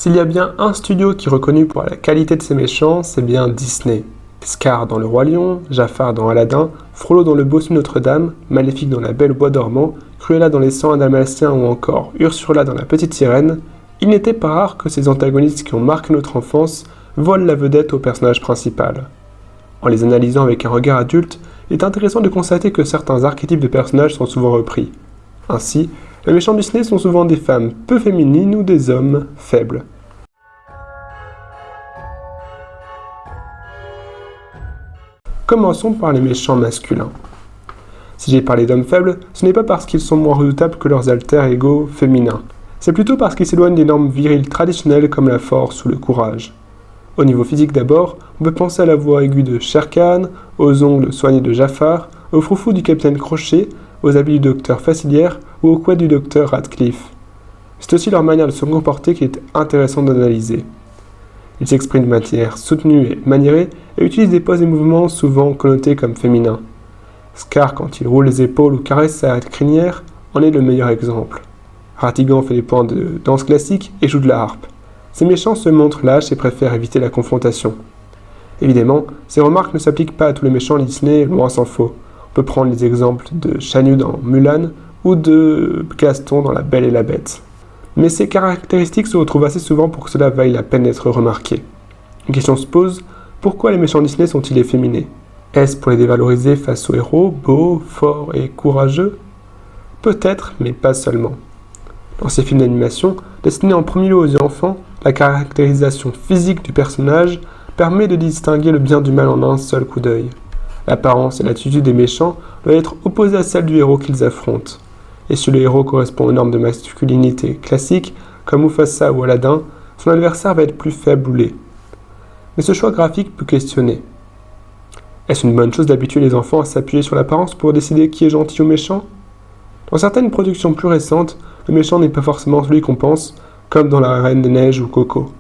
S'il y a bien un studio qui est reconnu pour la qualité de ses méchants, c'est bien Disney. Scar dans Le Roi Lion, Jafar dans Aladdin, Frollo dans Le Bossu Notre-Dame, Maléfique dans La Belle au Bois dormant, Cruella dans Les 101 Dalmatiens ou encore Ursula dans La Petite Sirène, il n'était pas rare que ces antagonistes qui ont marqué notre enfance volent la vedette au personnage principal. En les analysant avec un regard adulte, il est intéressant de constater que certains archétypes de personnages sont souvent repris. Ainsi, les méchants Disney sont souvent des femmes peu féminines ou des hommes faibles. Commençons par les méchants masculins. Si j'ai parlé d'hommes faibles, ce n'est pas parce qu'ils sont moins redoutables que leurs alter ego féminins. C'est plutôt parce qu'ils s'éloignent des normes viriles traditionnelles comme la force ou le courage. Au niveau physique d'abord, on peut penser à la voix aiguë de Shere Khan, aux ongles soignés de Jafar, au froufrou du capitaine Crochet, aux habits du docteur Facilière ou au couette du docteur Radcliffe. C'est aussi leur manière de se comporter qui est intéressant d'analyser. Ils s'expriment de manière soutenue et maniérée et utilisent des poses et mouvements souvent connotés comme féminins. Scar, quand il roule les épaules ou caresse sa crinière, en est le meilleur exemple. Ratigan fait des points de danse classique et joue de la harpe. Ces méchants se montrent lâches et préfèrent éviter la confrontation. Évidemment, ces remarques ne s'appliquent pas à tous les méchants Disney, loin s'en faut. On peut prendre les exemples de Shan Yu dans Mulan ou de Gaston dans La Belle et la Bête. Mais ces caractéristiques se retrouvent assez souvent pour que cela vaille la peine d'être remarqué. Une question se pose, pourquoi les méchants Disney sont-ils efféminés? Est-ce pour les dévaloriser face aux héros, beaux, forts et courageux? Peut-être, mais pas seulement. Dans ces films d'animation, destinés en premier lieu aux enfants, la caractérisation physique du personnage permet de distinguer le bien du mal en un seul coup d'œil. L'apparence et l'attitude des méchants doivent être opposées à celle du héros qu'ils affrontent. Et si le héros correspond aux normes de masculinité classiques, comme Mufasa ou Aladdin, son adversaire va être plus faible ou laid. Mais ce choix graphique peut questionner. Est-ce une bonne chose d'habituer les enfants à s'appuyer sur l'apparence pour décider qui est gentil ou méchant? Dans certaines productions plus récentes, le méchant n'est pas forcément celui qu'on pense, comme dans La Reine des Neiges ou Coco.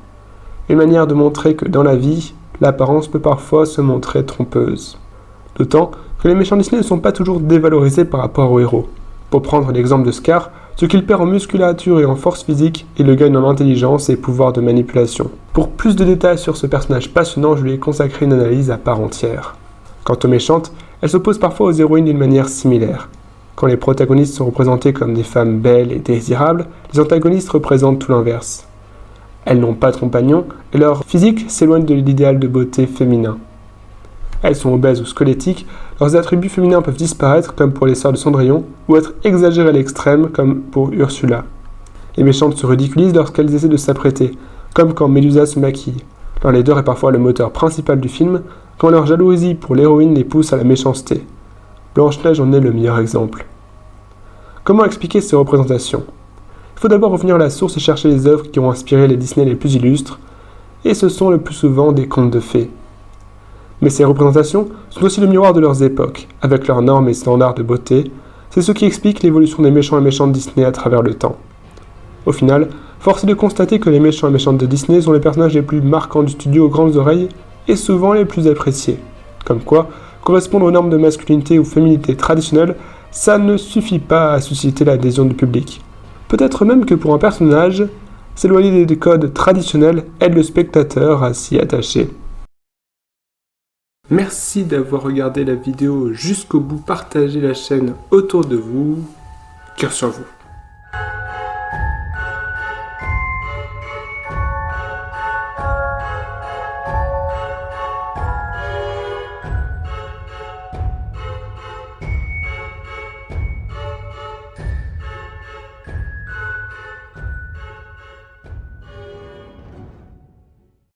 Une manière de montrer que dans la vie, l'apparence peut parfois se montrer trompeuse. D'autant que les méchants Disney ne sont pas toujours dévalorisés par rapport aux héros. Pour prendre l'exemple de Scar, ce qu'il perd en musculature et en force physique, il le gagne en intelligence et pouvoir de manipulation. Pour plus de détails sur ce personnage passionnant, je lui ai consacré une analyse à part entière. Quant aux méchantes, elles s'opposent parfois aux héroïnes d'une manière similaire. Quand les protagonistes sont représentés comme des femmes belles et désirables, les antagonistes représentent tout l'inverse. Elles n'ont pas de compagnon et leur physique s'éloigne de l'idéal de beauté féminin. Elles sont obèses ou squelettiques, leurs attributs féminins peuvent disparaître comme pour les sœurs de Cendrillon ou être exagérés à l'extrême comme pour Ursula. Les méchantes se ridiculisent lorsqu'elles essaient de s'apprêter, comme quand Médusa se maquille. Leur laideur est parfois le moteur principal du film, quand leur jalousie pour l'héroïne les pousse à la méchanceté. Blanche-Neige en est le meilleur exemple. Comment expliquer ces représentations? Il faut d'abord revenir à la source et chercher les œuvres qui ont inspiré les Disney les plus illustres, et ce sont le plus souvent des contes de fées. Mais ces représentations sont aussi le miroir de leurs époques, avec leurs normes et standards de beauté. C'est ce qui explique l'évolution des méchants et méchantes Disney à travers le temps. Au final, force est de constater que les méchants et méchantes de Disney sont les personnages les plus marquants du studio aux grandes oreilles et souvent les plus appréciés. Comme quoi, correspondre aux normes de masculinité ou féminité traditionnelles, ça ne suffit pas à susciter l'adhésion du public. Peut-être même que pour un personnage, s'éloigner des codes traditionnels aide le spectateur à s'y attacher. Merci d'avoir regardé la vidéo jusqu'au bout, partagez la chaîne autour de vous, cœur sur vous.